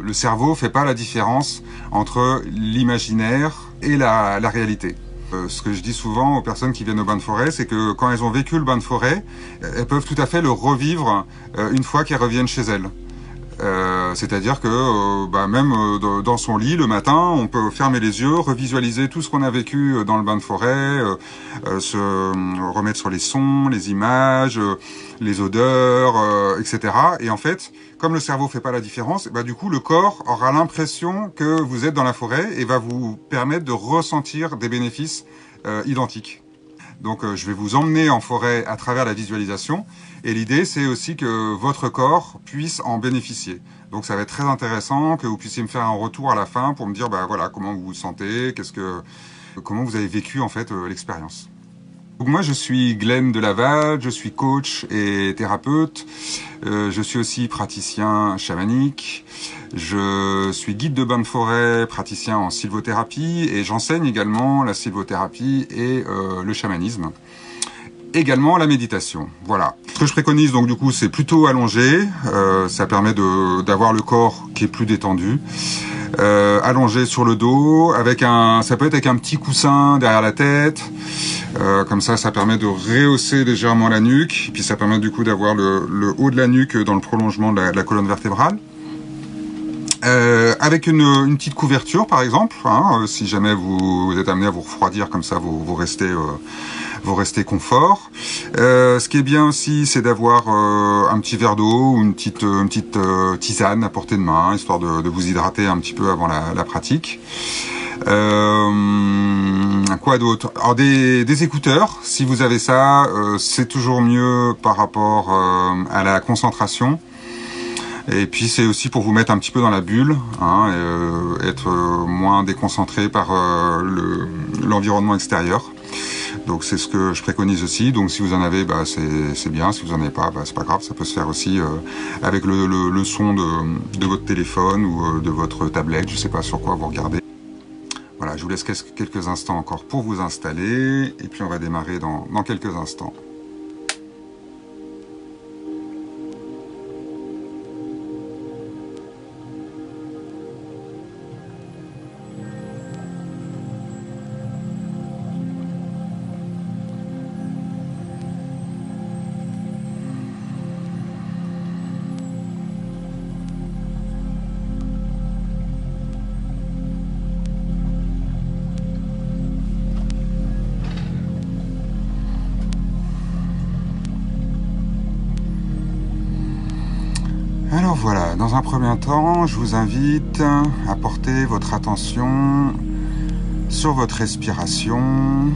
le cerveau ne fait pas la différence entre l'imaginaire et la réalité. Ce que je dis souvent aux personnes qui viennent au bain de forêt, c'est que quand elles ont vécu le bain de forêt, elles peuvent tout à fait le revivre une fois qu'elles reviennent chez elles. C'est-à-dire que même dans son lit le matin, on peut fermer les yeux, revisualiser tout ce qu'on a vécu dans le bain de forêt, se remettre sur les sons, les images, les odeurs, etc. Et en fait, comme le cerveau fait pas la différence, du coup le corps aura l'impression que vous êtes dans la forêt et va vous permettre de ressentir des bénéfices identiques. Donc je vais vous emmener en forêt à travers la visualisation et l'idée c'est aussi que votre corps puisse en bénéficier. Donc ça va être très intéressant que vous puissiez me faire un retour à la fin pour me dire voilà comment vous vous sentez, comment vous avez vécu en fait l'expérience. Donc moi je suis Glenn Delaval, je suis coach et thérapeute, je suis aussi praticien chamanique, je suis guide de bain de forêt, praticien en sylvothérapie et j'enseigne également la sylvothérapie et le chamanisme. Également la méditation, voilà. Ce que je préconise donc du coup c'est plutôt allongé, ça permet d'avoir le corps qui est plus détendu. Allongé sur le dos, ça peut être avec un petit coussin derrière la tête, comme ça permet de rehausser légèrement la nuque, et puis ça permet du coup d'avoir le haut de la nuque dans le prolongement de la colonne vertébrale. Avec une petite couverture par exemple, si jamais vous êtes amené à vous refroidir comme ça, vous restez confort. Ce qui est bien aussi, c'est d'avoir un petit verre d'eau ou une petite tisane à portée de main, histoire de vous hydrater un petit peu avant la pratique. Quoi d'autre? Alors des écouteurs, si vous avez ça, c'est toujours mieux par rapport à la concentration. Et puis c'est aussi pour vous mettre un petit peu dans la bulle, être moins déconcentré par l'environnement extérieur. Donc c'est ce que je préconise aussi. Donc si vous en avez, c'est bien. Si vous en avez pas, c'est pas grave. Ça peut se faire aussi avec le son de votre téléphone ou de votre tablette. Je sais pas sur quoi vous regardez. Voilà, je vous laisse quelques instants encore pour vous installer. Et puis on va démarrer dans quelques instants. Alors voilà, dans un premier temps, je vous invite à porter votre attention sur votre respiration.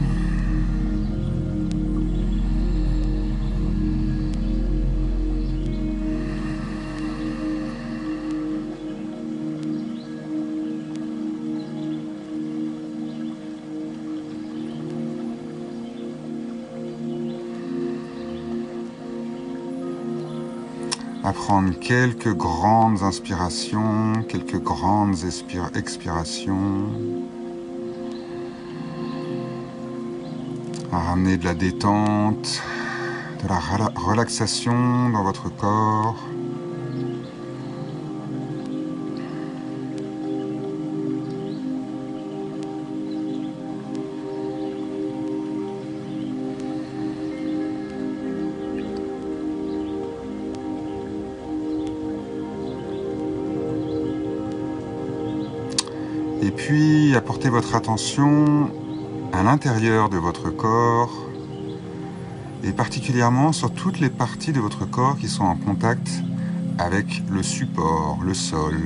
À prendre quelques grandes inspirations, quelques grandes expirations, à ramener de la détente, de la relaxation dans votre corps. Et puis, apportez votre attention à l'intérieur de votre corps et particulièrement sur toutes les parties de votre corps qui sont en contact avec le support, le sol.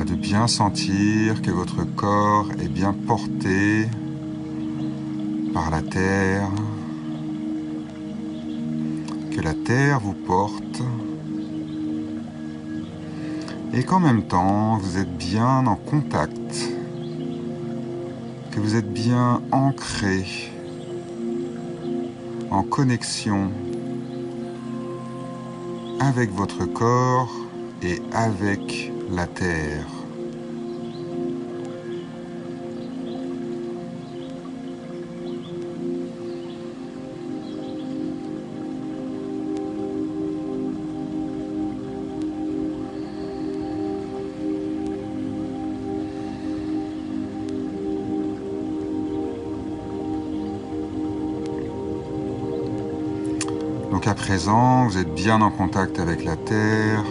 De bien sentir que votre corps est bien porté par la terre, que la terre vous porte et qu'en même temps vous êtes bien en contact que vous êtes bien ancré, en connexion avec votre corps et avec la terre. Donc à présent, vous êtes bien en contact avec la terre,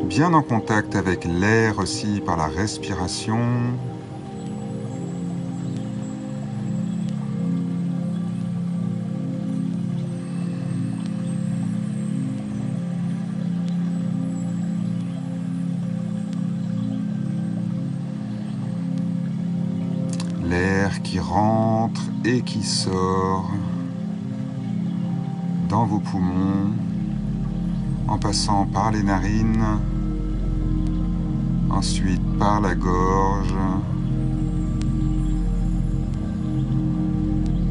bien en contact avec l'air aussi par la respiration. L'air qui rentre et qui sort dans vos poumons, en passant par les narines, ensuite par la gorge,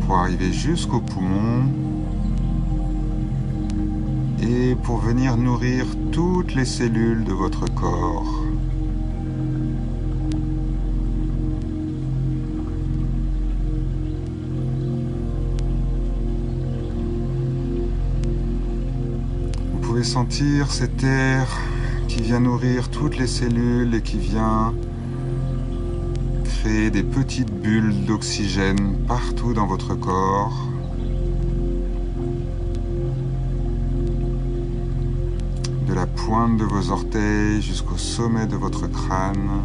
pour arriver jusqu'aux poumons et pour venir nourrir toutes les cellules de votre corps. Vous pouvez sentir cet air qui vient nourrir toutes les cellules et qui vient créer des petites bulles d'oxygène partout dans votre corps. De la pointe de vos orteils jusqu'au sommet de votre crâne.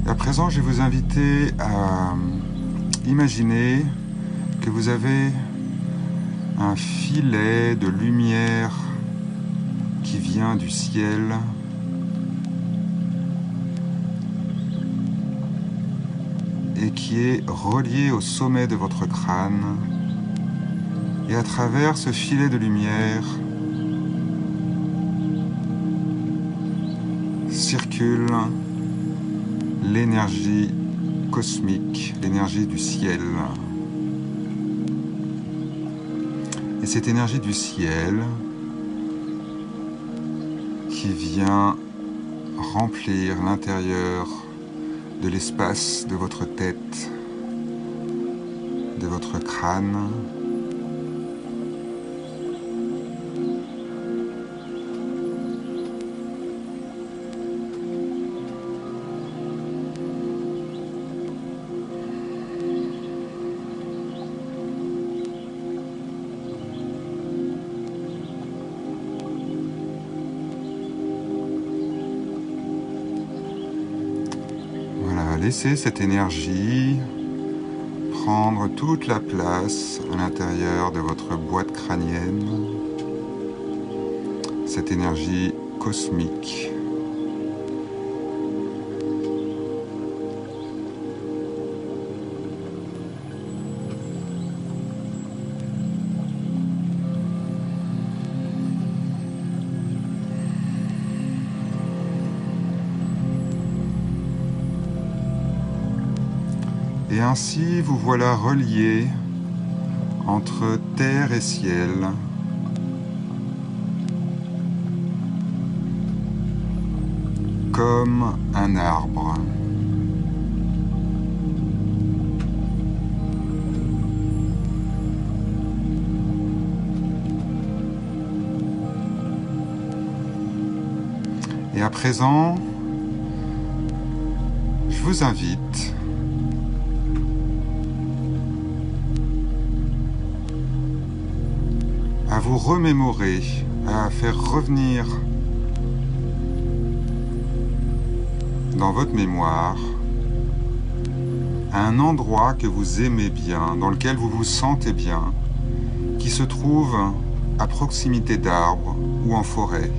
À présent, je vais vous inviter à imaginer que vous avez un filet de lumière qui vient du ciel et qui est relié au sommet de votre crâne. Et à travers ce filet de lumière circule l'énergie cosmique, l'énergie du ciel. Et cette énergie du ciel qui vient remplir l'intérieur de l'espace de votre tête, de votre crâne, laissez cette énergie prendre toute la place à l'intérieur de votre boîte crânienne, cette énergie cosmique. Et ainsi vous voilà relié entre terre et ciel, comme un arbre. Et à présent, je vous invite à vous remémorer, à faire revenir dans votre mémoire un endroit que vous aimez bien, dans lequel vous vous sentez bien, qui se trouve à proximité d'arbres ou en forêt.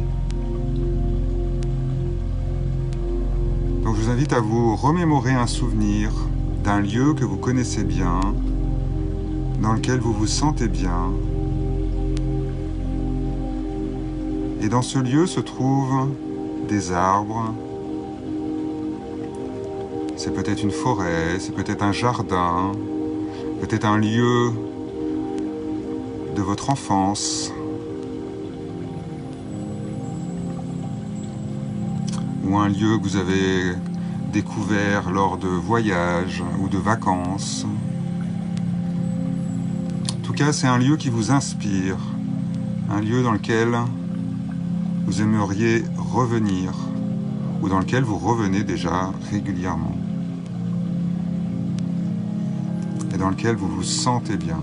Donc je vous invite à vous remémorer un souvenir d'un lieu que vous connaissez bien, dans lequel vous vous sentez bien. Et dans ce lieu se trouvent des arbres. C'est peut-être une forêt, c'est peut-être un jardin, peut-être un lieu de votre enfance, ou un lieu que vous avez découvert lors de voyages ou de vacances. En tout cas, c'est un lieu qui vous inspire, un lieu dans lequel vous aimeriez revenir, ou dans lequel vous revenez déjà régulièrement, et dans lequel vous vous sentez bien.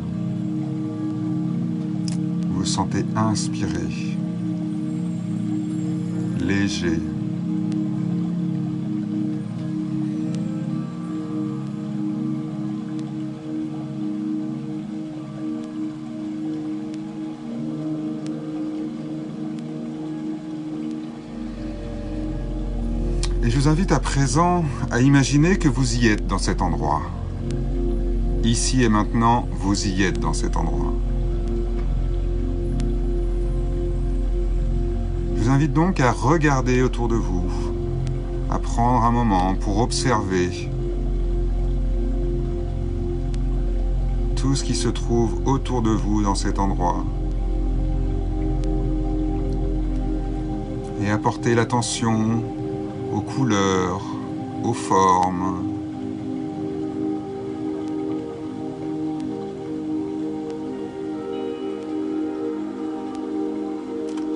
Vous vous sentez inspiré, léger. Et je vous invite à présent à imaginer que vous y êtes dans cet endroit. Ici et maintenant, vous y êtes dans cet endroit. Je vous invite donc à regarder autour de vous, à prendre un moment pour observer tout ce qui se trouve autour de vous dans cet endroit. Et à porter l'attention aux couleurs, aux formes,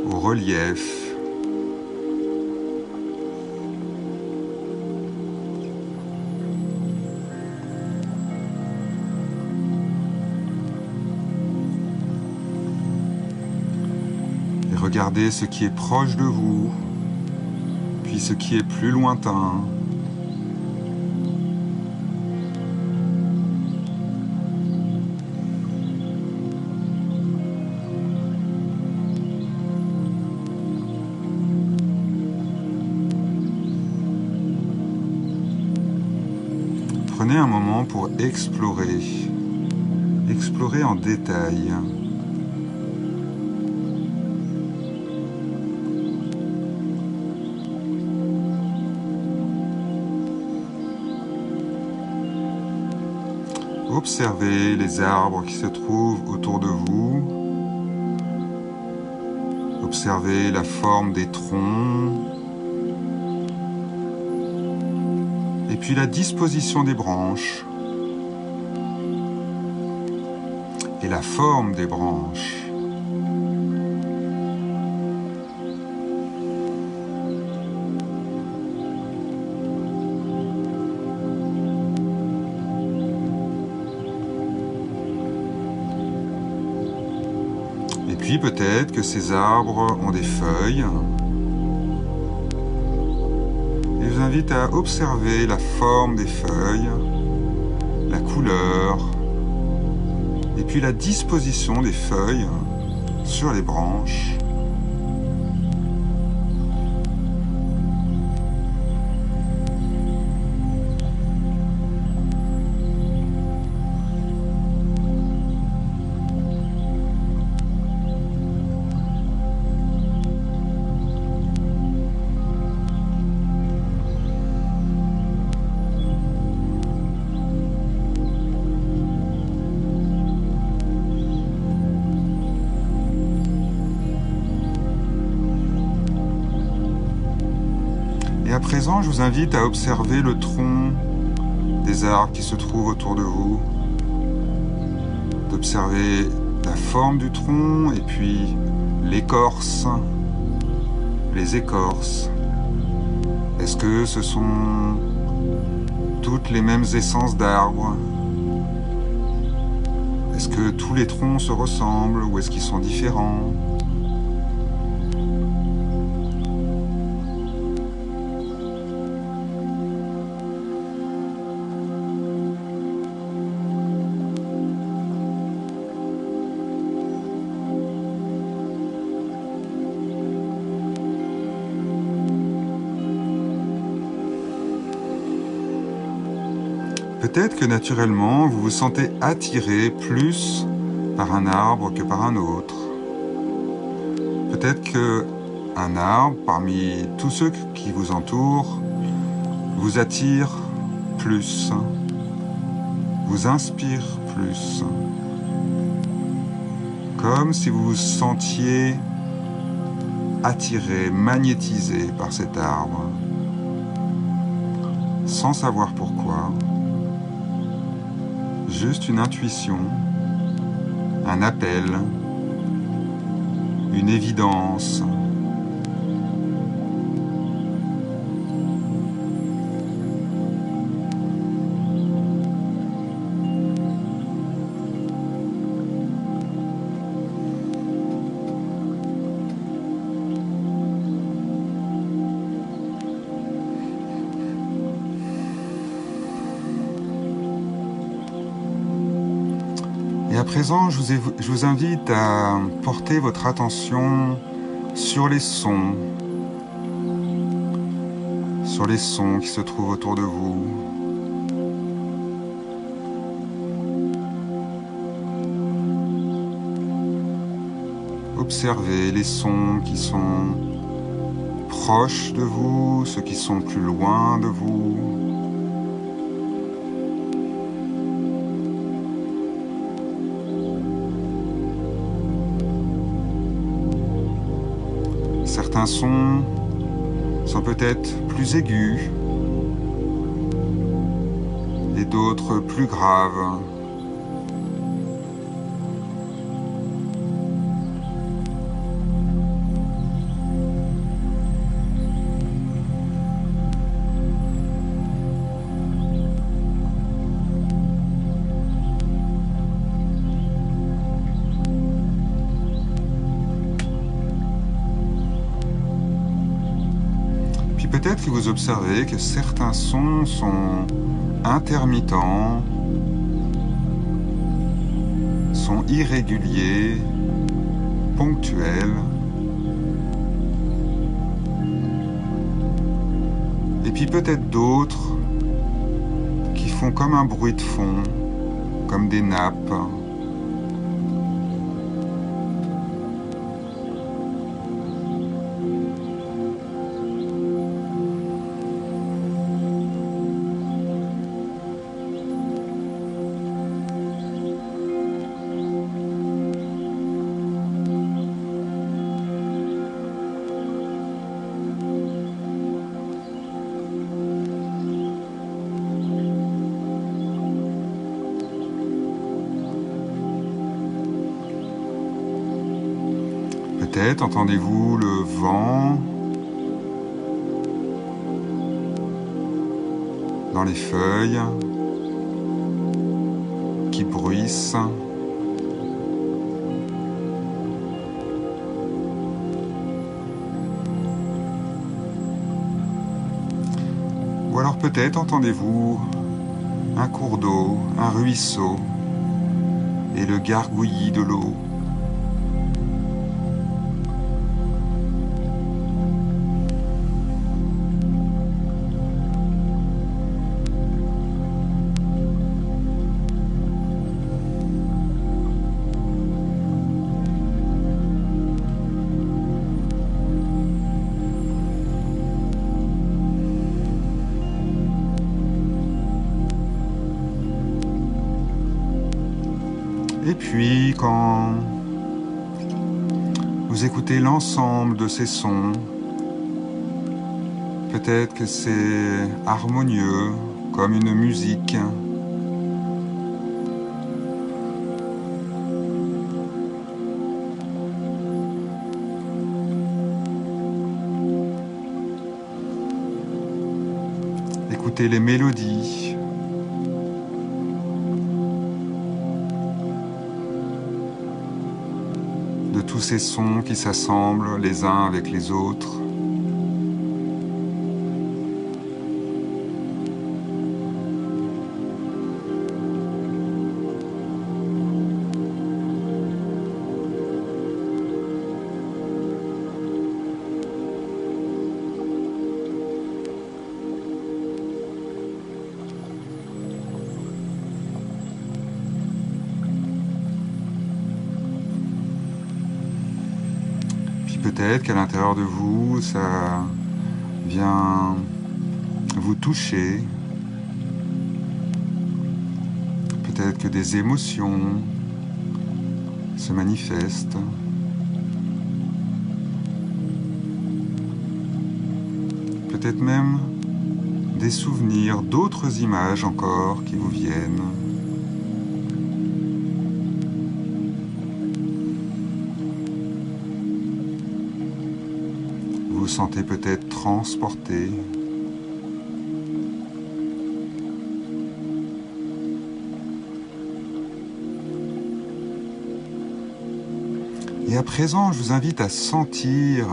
au relief. Et regardez ce qui est proche de vous, puis ce qui est plus lointain. Prenez un moment pour explorer en détail. Observez les arbres qui se trouvent autour de vous. Observez la forme des troncs. Et puis la disposition des branches. Et la forme des branches. Et puis peut-être que ces arbres ont des feuilles. Et je vous invite à observer la forme des feuilles, la couleur, et puis la disposition des feuilles sur les branches. Et à présent, je vous invite à observer le tronc des arbres qui se trouvent autour de vous, d'observer la forme du tronc et puis l'écorce, les écorces. Est-ce que ce sont toutes les mêmes essences d'arbres? Est-ce que tous les troncs se ressemblent ou est-ce qu'ils sont différents? Peut-être que naturellement, vous vous sentez attiré plus par un arbre que par un autre. Peut-être que un arbre, parmi tous ceux qui vous entourent, vous attire plus, vous inspire plus. Comme si vous vous sentiez attiré, magnétisé par cet arbre, sans savoir pourquoi. Juste une intuition, un appel, une évidence. Et à présent, je vous invite à porter votre attention sur les sons qui se trouvent autour de vous. Observez les sons qui sont proches de vous, ceux qui sont plus loin de vous. Certains sons sont peut-être plus aigus et d'autres plus graves. Peut-être que vous observez que certains sons sont intermittents, sont irréguliers, ponctuels. Et puis peut-être d'autres qui font comme un bruit de fond, comme des nappes. Peut-être entendez-vous le vent dans les feuilles qui bruissent. Ou alors peut-être entendez-vous un cours d'eau, un ruisseau et le gargouillis de l'eau. Et puis, quand vous écoutez l'ensemble de ces sons, peut-être que c'est harmonieux, comme une musique. Écoutez les mélodies. De tous ces sons qui s'assemblent les uns avec les autres. peut-être qu'à l'intérieur de vous, ça vient vous toucher. Peut-être que des émotions se manifestent. Peut-être même des souvenirs, d'autres images encore qui vous viennent. Vous vous sentez peut-être transporté. Et à présent, je vous invite à sentir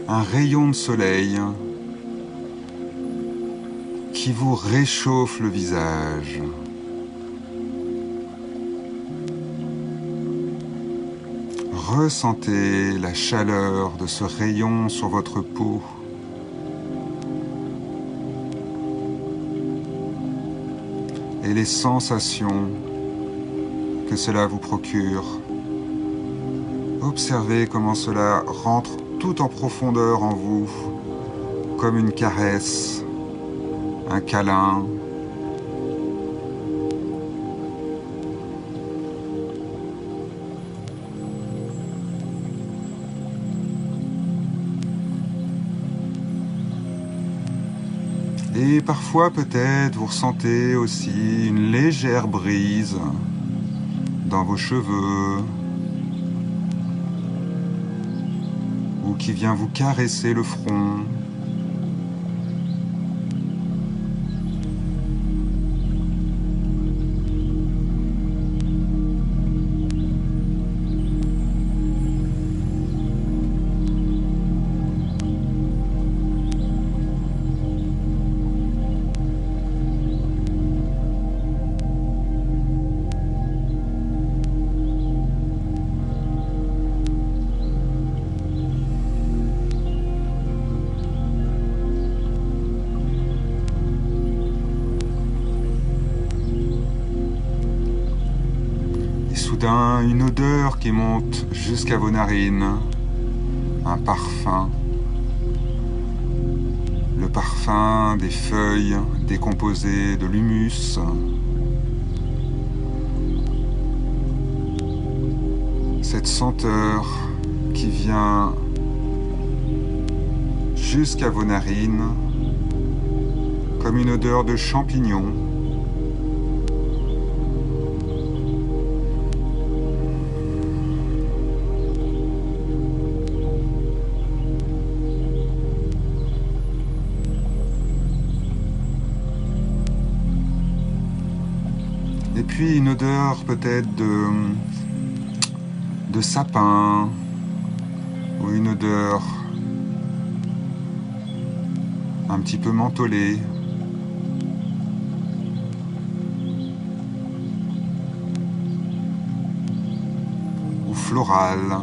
un rayon de soleil qui vous réchauffe le visage. Ressentez la chaleur de ce rayon sur votre peau. Et les sensations que cela vous procure. Observez comment cela rentre tout en profondeur en vous, comme une caresse, un câlin. Et parfois peut-être vous ressentez aussi une légère brise dans vos cheveux, ou qui vient vous caresser le front. Soudain, une odeur qui monte jusqu'à vos narines, un parfum, le parfum des feuilles décomposées, de l'humus. Cette senteur qui vient jusqu'à vos narines, comme une odeur de champignons. Et puis une odeur peut-être de sapin, ou une odeur un petit peu mentholée. Ou florale.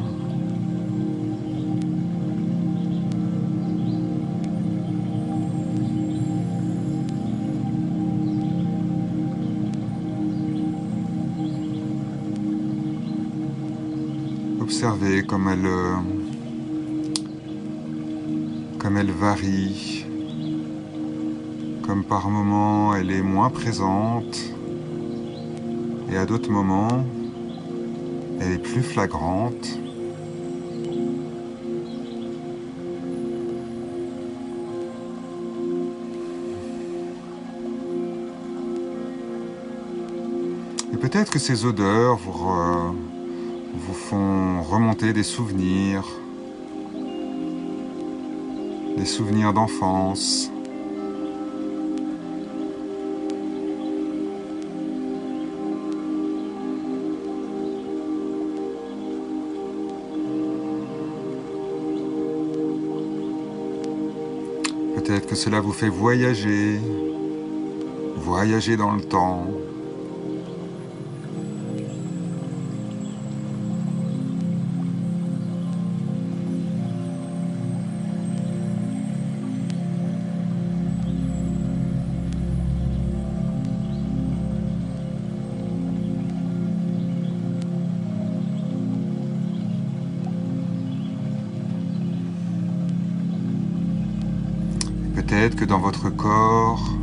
Observez comme elle varie, comme par moments elle est moins présente, et à d'autres moments elle est plus flagrante. Et peut-être que ces odeurs vous font remonter des souvenirs d'enfance. Peut-être que cela vous fait voyager dans le temps. peut-être que dans votre corps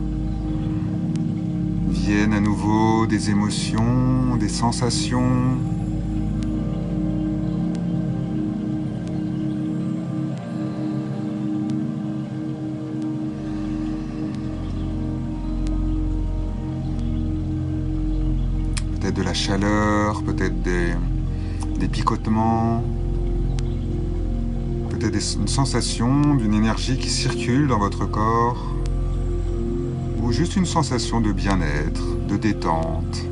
viennent à nouveau des émotions, des sensations. Peut-être de la chaleur, peut-être des picotements, peut-être une sensation d'une énergie qui circule dans votre corps, ou juste une sensation de bien-être, de détente,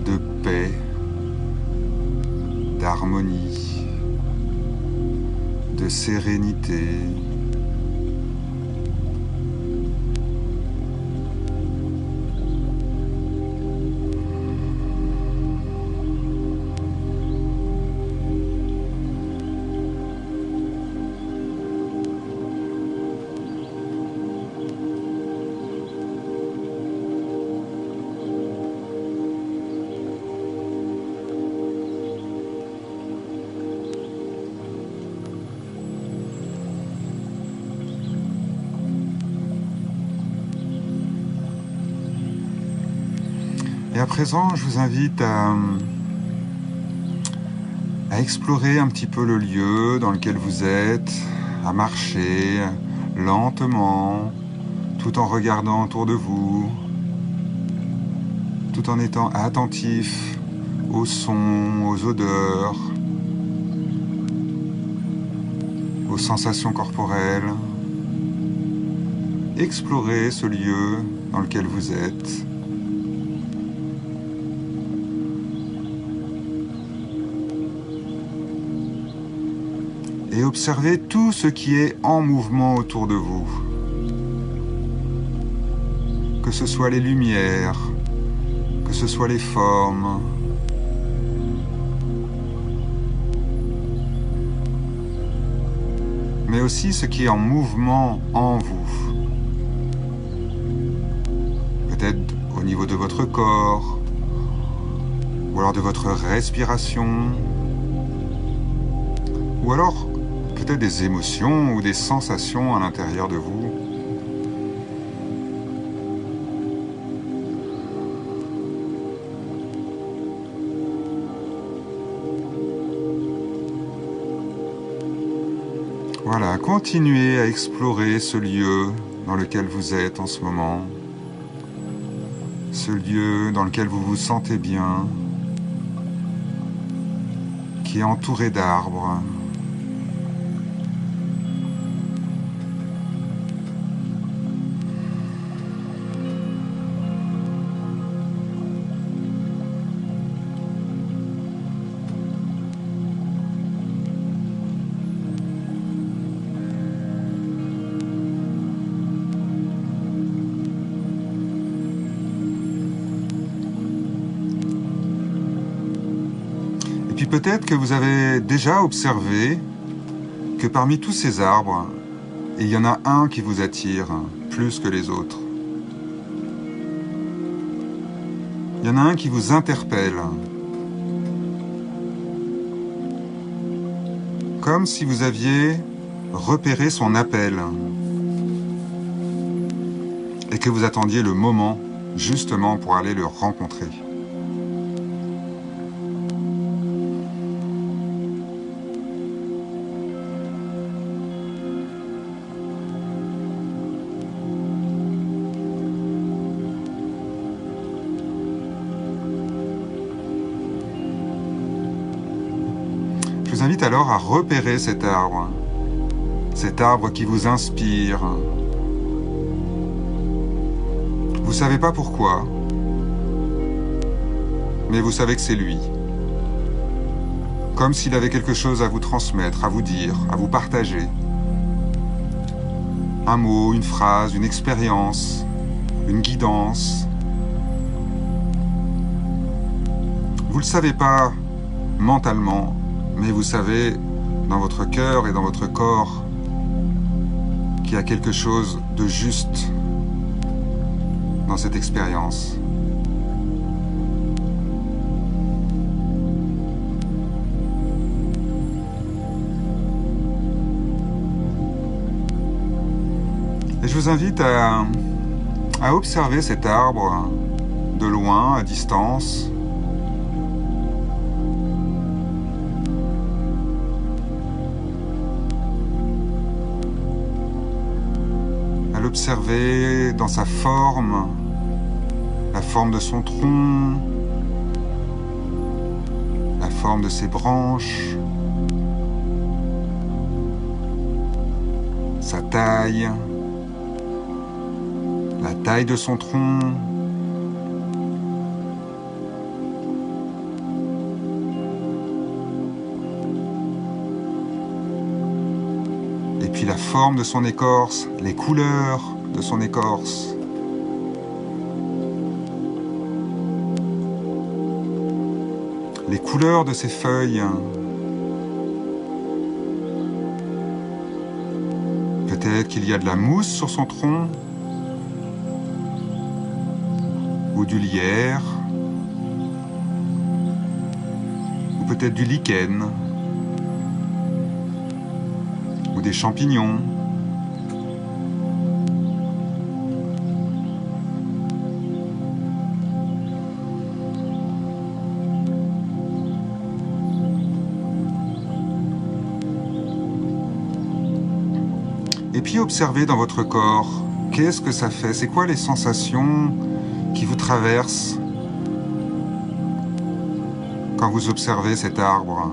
de paix, d'harmonie, de sérénité. Et à présent, je vous invite à explorer un petit peu le lieu dans lequel vous êtes, à marcher lentement, tout en regardant autour de vous, tout en étant attentif aux sons, aux odeurs, aux sensations corporelles. Explorez ce lieu dans lequel vous êtes. Et observez tout ce qui est en mouvement autour de vous. Que ce soit les lumières, que ce soit les formes, mais aussi ce qui est en mouvement en vous. Peut-être au niveau de votre corps, ou alors de votre respiration, ou alors peut-être des émotions ou des sensations à l'intérieur de vous. Voilà, continuez à explorer ce lieu dans lequel vous êtes en ce moment. Ce lieu dans lequel vous vous sentez bien, qui est entouré d'arbres. Puis peut-être que vous avez déjà observé que parmi tous ces arbres, il y en a un qui vous attire plus que les autres. Il y en a un qui vous interpelle. Comme si vous aviez repéré son appel et que vous attendiez le moment justement pour aller le rencontrer. Je vous invite alors à repérer cet arbre qui vous inspire. Vous ne savez pas pourquoi, mais vous savez que c'est lui. Comme s'il avait quelque chose à vous transmettre, à vous dire, à vous partager. Un mot, une phrase, une expérience, une guidance. Vous ne le savez pas mentalement, mais vous savez dans votre cœur et dans votre corps qu'il y a quelque chose de juste dans cette expérience. vous invite à observer cet arbre de loin, à distance. À l'observer dans sa forme, la forme de son tronc, la forme de ses branches, sa taille, la taille de son tronc, et puis la forme de son écorce, les couleurs de son écorce. Les couleurs de ses feuilles. Peut-être qu'il y a de la mousse sur son tronc, ou du lierre, ou peut-être du lichen, ou des champignons. Et puis observez dans votre corps, qu'est-ce que ça fait? C'est quoi les sensations qui vous traversent quand vous observez cet arbre?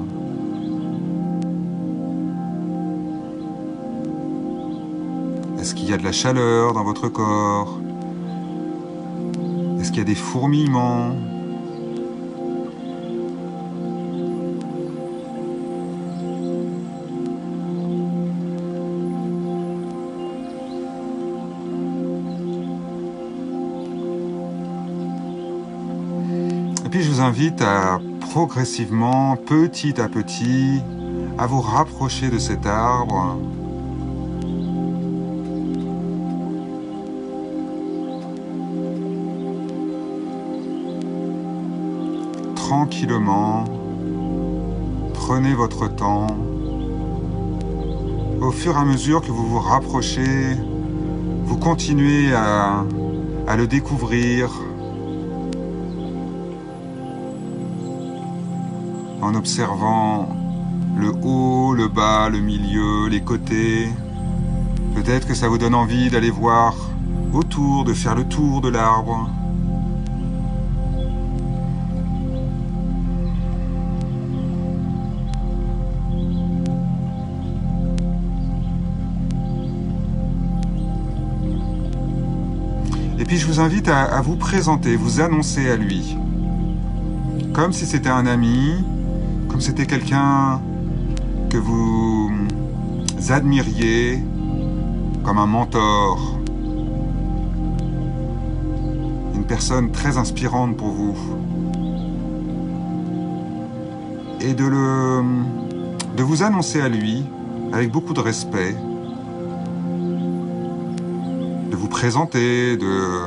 Est-ce qu'il y a de la chaleur dans votre corps? Est-ce qu'il y a des fourmillements? Et puis je vous invite à progressivement, petit à petit, à vous rapprocher de cet arbre. Tranquillement, prenez votre temps. Au fur et à mesure que vous vous rapprochez, vous continuez à le découvrir en observant le haut, le bas, le milieu, les côtés. Peut-être que ça vous donne envie d'aller voir autour, de faire le tour de l'arbre. Et puis je vous invite à vous présenter, vous annoncer à lui. Comme si c'était un ami, comme si c'était quelqu'un que vous admiriez, comme un mentor. Une personne très inspirante pour vous. Et de vous annoncer à lui avec beaucoup de respect. De vous présenter, de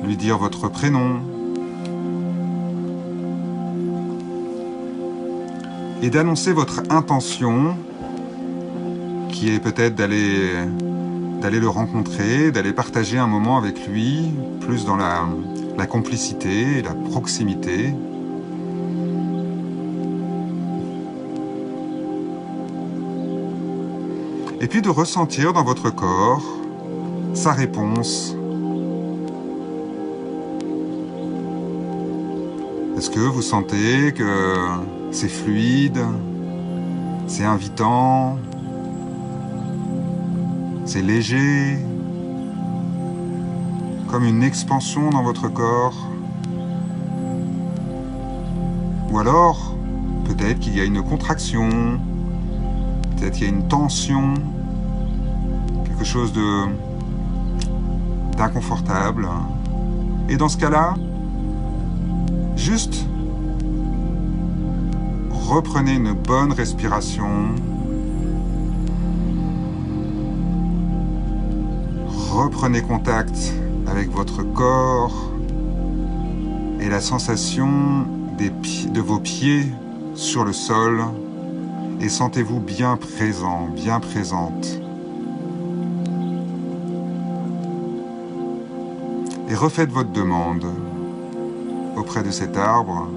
lui dire votre prénom. Et d'annoncer votre intention, qui est peut-être d'aller le rencontrer, d'aller partager un moment avec lui, plus dans la complicité et la proximité. Et puis de ressentir dans votre corps sa réponse. Est-ce que vous sentez que c'est fluide, c'est invitant, c'est léger, comme une expansion dans votre corps? Ou alors, peut-être qu'il y a une contraction, peut-être qu'il y a une tension, quelque chose d'inconfortable. Et dans ce cas-là, juste reprenez une bonne respiration. Reprenez contact avec votre corps et la sensation de vos pieds sur le sol. Et sentez-vous bien présent, bien présente. et refaites votre demande auprès de cet arbre.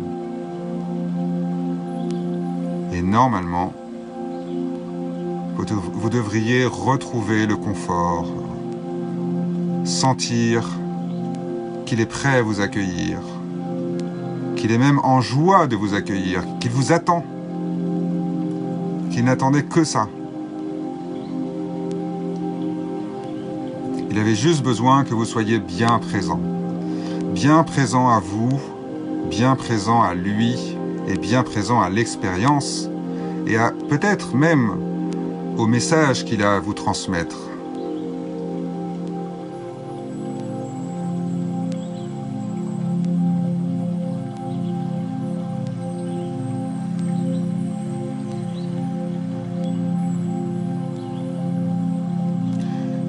Et normalement, vous devriez retrouver le confort, sentir qu'il est prêt à vous accueillir, qu'il est même en joie de vous accueillir, qu'il vous attend, qu'il n'attendait que ça. Il avait juste besoin que vous soyez bien présent à vous, bien présent à lui et bien présent à l'expérience et à peut-être même au message qu'il a à vous transmettre.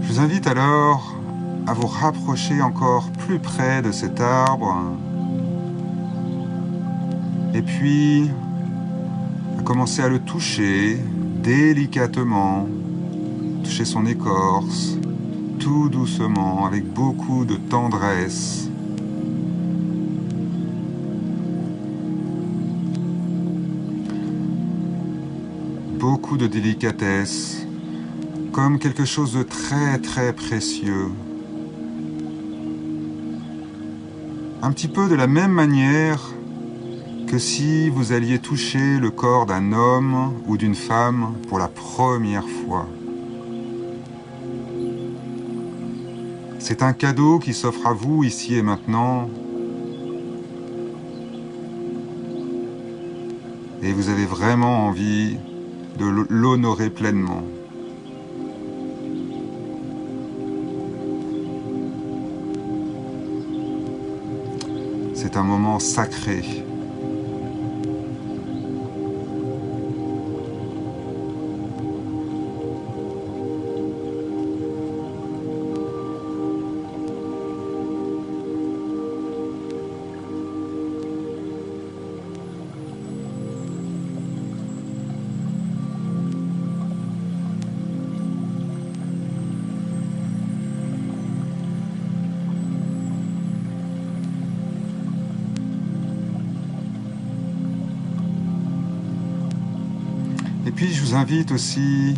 Je vous invite alors à vous rapprocher encore plus près de cet arbre et puis à commencer à le toucher délicatement, toucher son écorce, tout doucement, avec beaucoup de tendresse. Beaucoup de délicatesse, comme quelque chose de très très précieux. Un petit peu de la même manière que si vous alliez toucher le corps d'un homme ou d'une femme pour la première fois. C'est un cadeau qui s'offre à vous ici et maintenant. Et vous avez vraiment envie de l'honorer pleinement. C'est un moment sacré. Et puis je vous invite aussi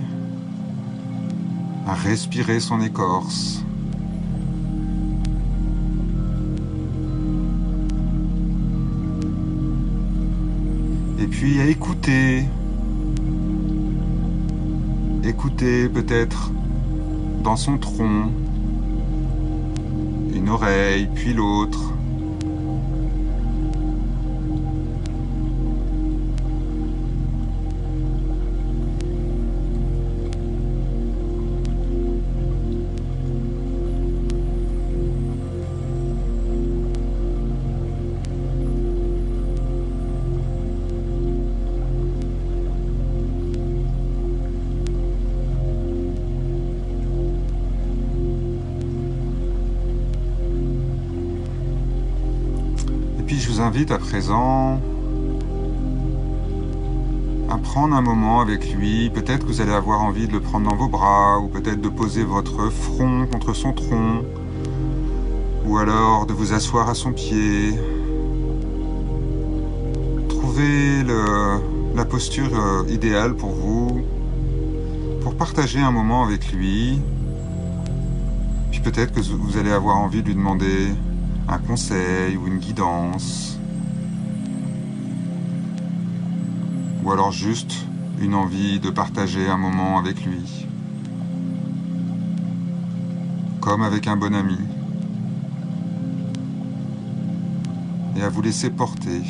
à respirer son écorce. Et puis à écouter. Écouter peut-être dans son tronc, une oreille, puis l'autre. Je vous invite à présent à prendre un moment avec lui. Peut-être que vous allez avoir envie de le prendre dans vos bras, ou peut-être de poser votre front contre son tronc, ou alors de vous asseoir à son pied. Trouvez la posture idéale pour vous, pour partager un moment avec lui. Puis peut-être que vous allez avoir envie de lui demander un conseil ou une guidance, ou alors juste une envie de partager un moment avec lui, comme avec un bon ami, et à vous laisser porter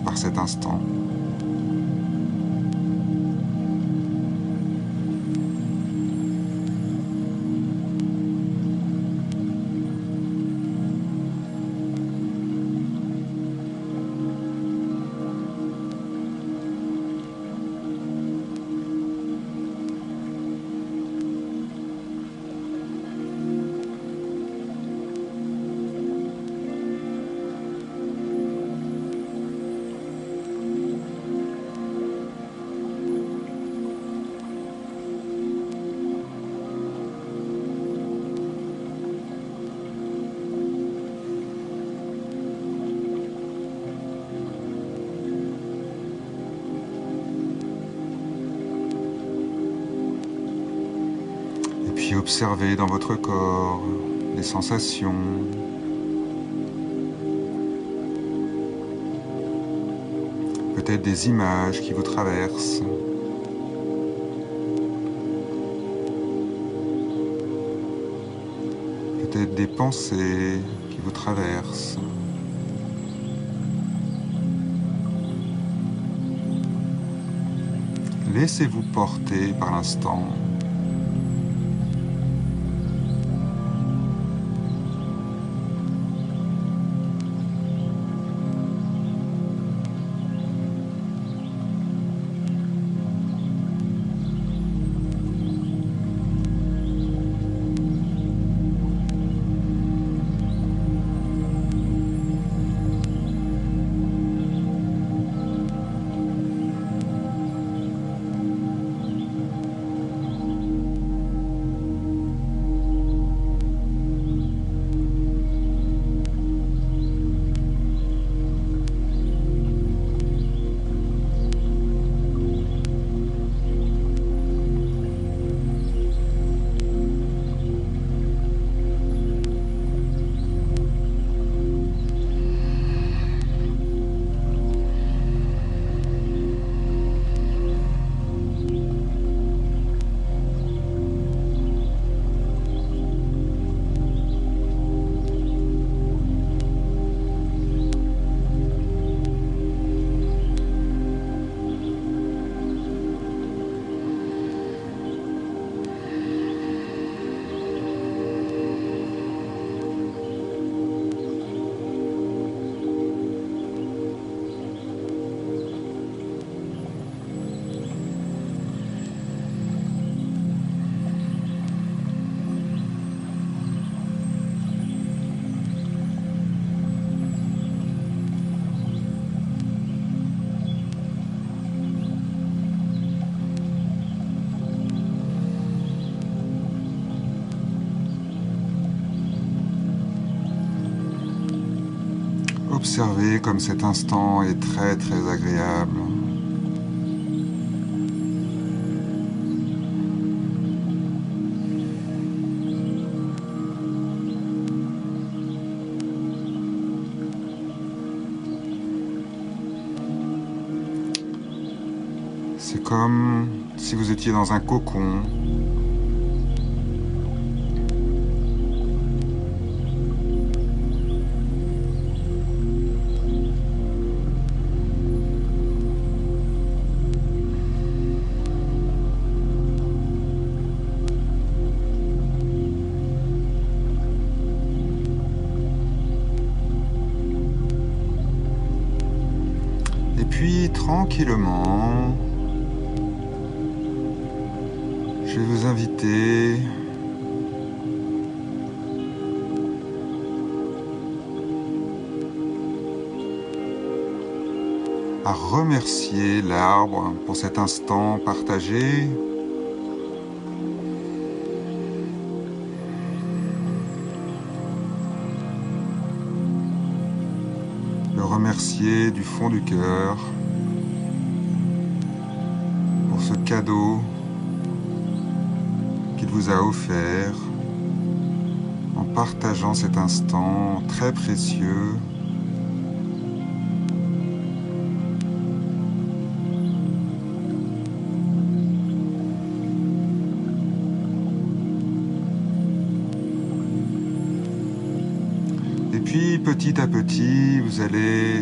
par cet instant. Observez dans votre corps les sensations. Peut-être des images qui vous traversent. Peut-être des pensées qui vous traversent. Laissez-vous porter par l'instant. Observez comme cet instant est très très agréable. C'est comme si vous étiez dans un cocon. Et puis tranquillement, je vais vous inviter à remercier l'arbre pour cet instant partagé. Le remercier du fond du cœur pour ce cadeau qu'il vous a offert en partageant cet instant très précieux. Et puis petit à petit, vous allez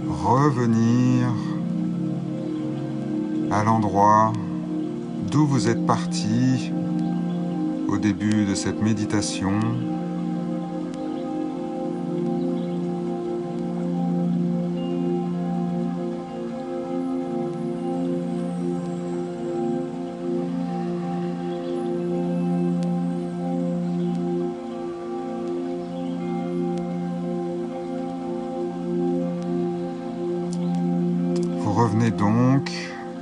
revenir à l'endroit d'où vous êtes parti au début de cette méditation. Vous revenez donc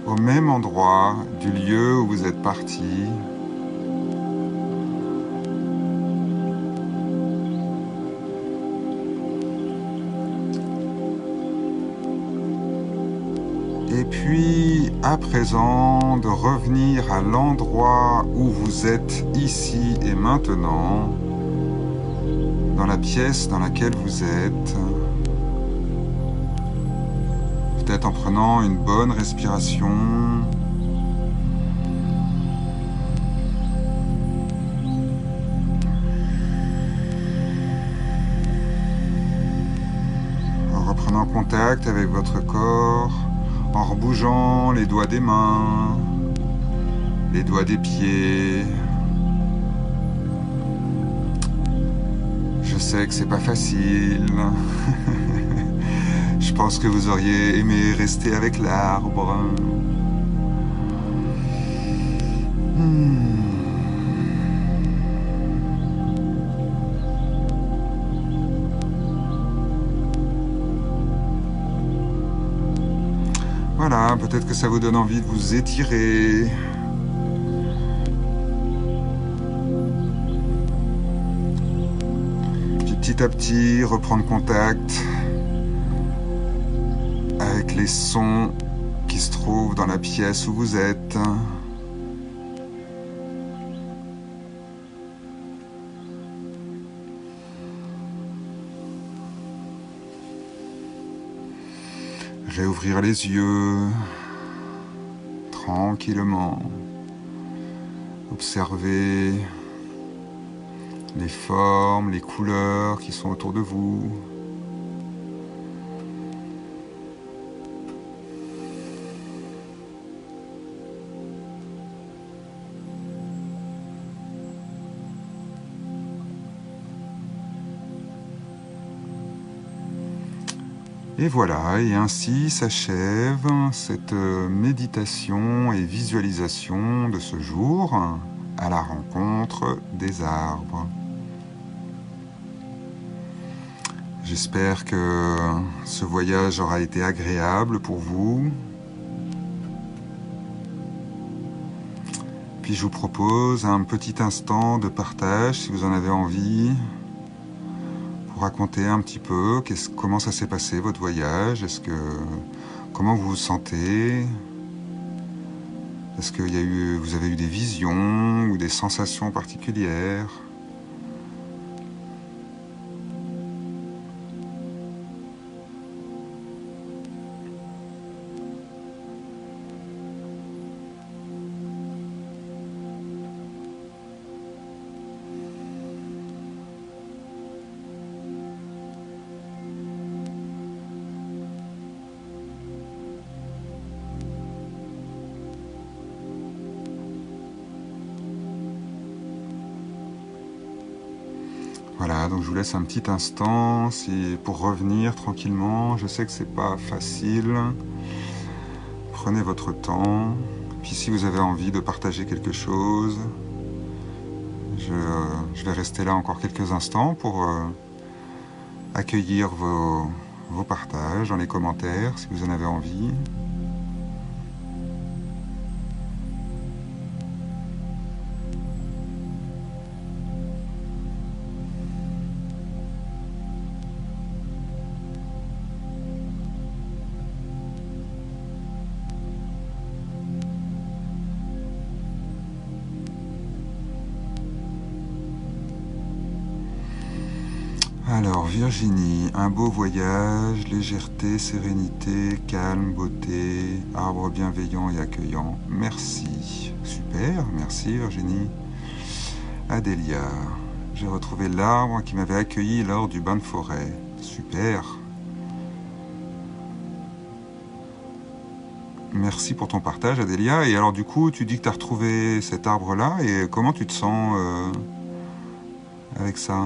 au même endroit du lieu où vous êtes parti. Et puis, à présent, de revenir à l'endroit où vous êtes ici et maintenant, dans la pièce dans laquelle vous êtes. Peut-être en prenant une bonne respiration. En reprenant contact avec votre corps, en rebougeant les doigts des mains, les doigts des pieds. Je sais que c'est pas facile. Je pense que vous auriez aimé rester avec l'arbre. Voilà, peut-être que ça vous donne envie de vous étirer. Puis petit à petit, reprendre contact avec les sons qui se trouvent dans la pièce où vous êtes. Réouvrir les yeux tranquillement. Observer les formes, les couleurs qui sont autour de vous. Et voilà, et ainsi s'achève cette méditation et visualisation de ce jour à la rencontre des arbres. J'espère que ce voyage aura été agréable pour vous. Puis je vous propose un petit instant de partage si vous en avez envie. Raconter un petit peu comment ça s'est passé votre voyage, comment vous vous sentez, est-ce que vous avez eu des visions ou des sensations particulières. Voilà, donc je vous laisse un petit instant pour revenir tranquillement. Je sais que c'est pas facile. Prenez votre temps. Puis si vous avez envie de partager quelque chose, je vais rester là encore quelques instants pour accueillir vos partages dans les commentaires si vous en avez envie. Alors Virginie, un beau voyage, légèreté, sérénité, calme, beauté, arbre bienveillant et accueillant. Merci. Super, merci Virginie. Adélia, j'ai retrouvé l'arbre qui m'avait accueilli lors du bain de forêt. Super. Merci pour ton partage Adélia. Et alors du coup, tu dis que tu as retrouvé cet arbre-là et comment tu te sens avec ça ?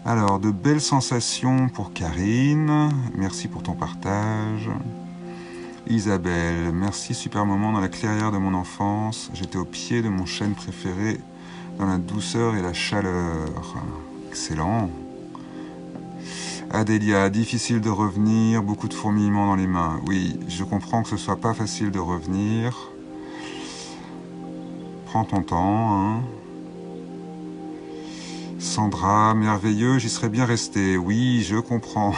Alors, de belles sensations pour Karine. Merci pour ton partage. Isabelle, merci, super moment dans la clairière de mon enfance. J'étais au pied de mon chêne préféré, dans la douceur et la chaleur. Excellent. Adélia, difficile de revenir, beaucoup de fourmillements dans les mains. Oui, je comprends que ce soit pas facile de revenir. Prends ton temps, hein. Sandra, merveilleux, j'y serais bien resté. Oui, je comprends.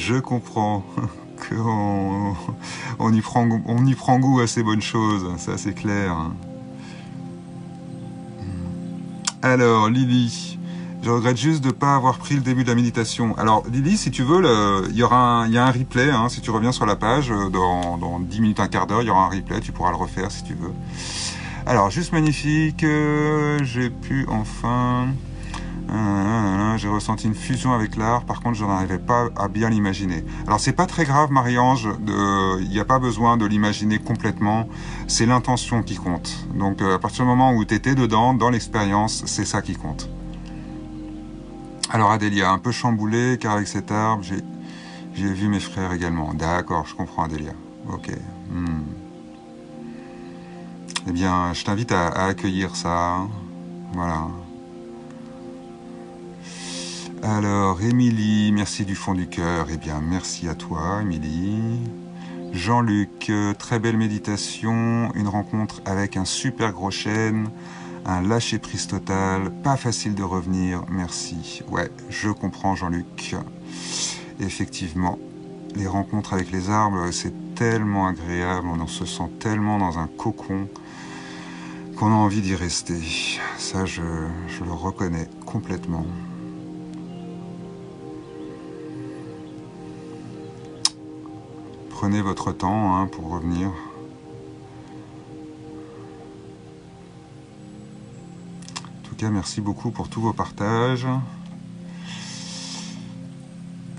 Je comprends qu'on on y prend goût à ces bonnes choses, ça c'est clair. Alors, Lily, je regrette juste de ne pas avoir pris le début de la méditation. Alors, Lily, si tu veux, il y a un replay, hein, si tu reviens sur la page, dans 10 minutes, un quart d'heure, il y aura un replay, tu pourras le refaire si tu veux. Alors, juste magnifique, j'ai pu enfin... j'ai ressenti une fusion avec l'art, par contre je n'arrivais pas à bien l'imaginer. Alors c'est pas très grave Marie-Ange, il n'y a pas besoin de l'imaginer complètement, c'est l'intention qui compte. Donc à partir du moment où tu étais dedans, dans l'expérience, c'est ça qui compte. Alors Adélia, un peu chamboulé car avec cet arbre j'ai vu mes frères également. D'accord, je comprends Adélia. Ok. Eh bien je t'invite à accueillir ça. Voilà. Alors, Émilie, merci du fond du cœur. Eh bien, merci à toi, Émilie. Jean-Luc, très belle méditation, une rencontre avec un super gros chêne, un lâcher-prise total, pas facile de revenir, merci. Ouais, je comprends, Jean-Luc. Effectivement, les rencontres avec les arbres, c'est tellement agréable, on se sent tellement dans un cocon qu'on a envie d'y rester. Ça, je le reconnais complètement. Prenez votre temps hein, pour revenir. En tout cas, merci beaucoup pour tous vos partages.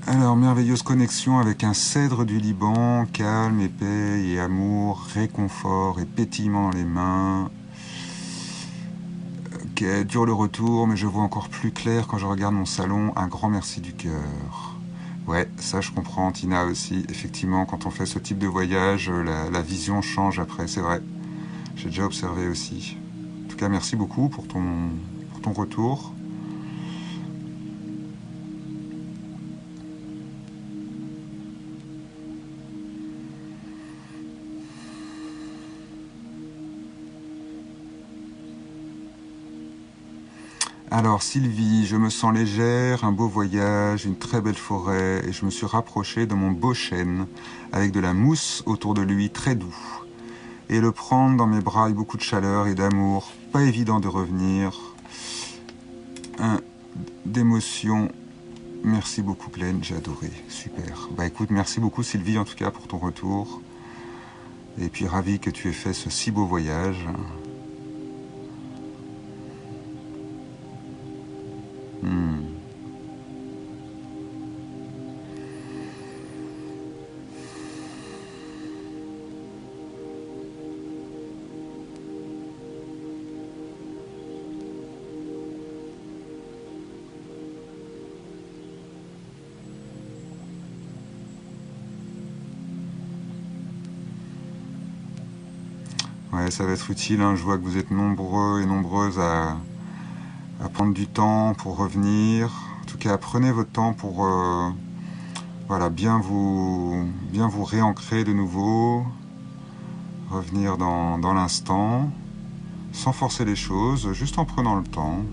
Alors, merveilleuse connexion avec un cèdre du Liban, calme et paix et amour, réconfort et pétillement dans les mains. Ok, dur le retour, mais je vois encore plus clair quand je regarde mon salon. Un grand merci du cœur. Ouais, ça je comprends, Tina aussi. Effectivement, quand on fait ce type de voyage, la vision change après, c'est vrai. J'ai déjà observé aussi. En tout cas, merci beaucoup pour ton retour. Alors Sylvie, je me sens légère, un beau voyage, une très belle forêt et je me suis rapprochée de mon beau chêne avec de la mousse autour de lui très doux. Et le prendre dans mes bras avec beaucoup de chaleur et d'amour, pas évident de revenir. D'émotion, merci beaucoup pleine, j'ai adoré, super. Bah écoute, merci beaucoup Sylvie en tout cas pour ton retour. Et puis ravi que tu aies fait ce si beau voyage. Ouais, ça va être utile, hein. Je vois que vous êtes nombreux et nombreuses à prendre du temps pour revenir. En tout cas, prenez votre temps pour voilà, bien vous réancrer de nouveau, revenir dans l'instant, sans forcer les choses, juste en prenant le temps.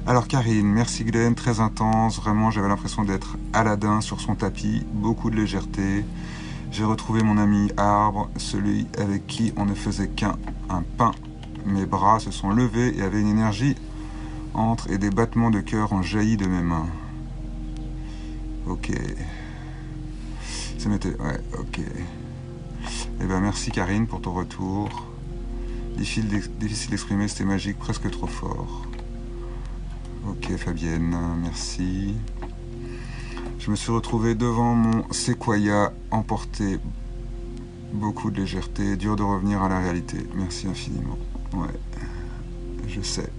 Alors Karine, merci Glenn, très intense, vraiment j'avais l'impression d'être Aladdin sur son tapis, beaucoup de légèreté. J'ai retrouvé mon ami arbre, celui avec qui on ne faisait qu'un pain. Mes bras se sont levés et avaient une énergie entre et des battements de cœur ont jailli de mes mains. Ok. Ouais, ok. Eh ben merci Karine pour ton retour. Difficile d'exprimer, c'était magique, presque trop fort. Ok Fabienne, merci. Je me suis retrouvé devant mon séquoia, emporté, beaucoup de légèreté, dur de revenir à la réalité. Merci infiniment. Ouais, je sais.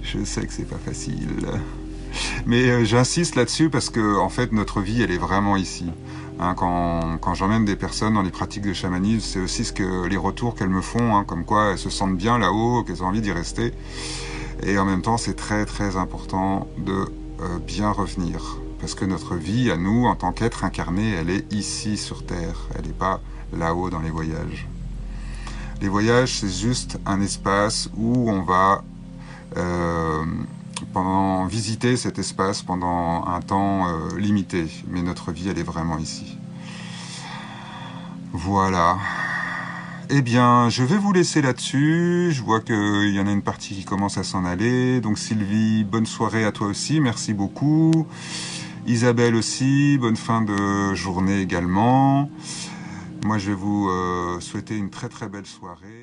Je sais que c'est pas facile. Mais j'insiste là-dessus parce que en fait notre vie elle est vraiment ici. Hein, quand j'emmène des personnes dans les pratiques de chamanisme, c'est aussi les retours qu'elles me font, hein, comme quoi elles se sentent bien là-haut, qu'elles ont envie d'y rester. Et en même temps c'est très très important de bien revenir. Parce que notre vie à nous, en tant qu'être incarné, elle est ici sur Terre. Elle n'est pas là-haut dans les voyages. Les voyages, c'est juste un espace où on va visiter cet espace pendant un temps limité. Mais notre vie, elle est vraiment ici. Voilà. Eh bien, je vais vous laisser là-dessus. Je vois qu'il y en a une partie qui commence à s'en aller. Donc Sylvie, bonne soirée à toi aussi. Merci beaucoup. Isabelle aussi, bonne fin de journée également. Moi, je vais vous souhaiter une très très belle soirée.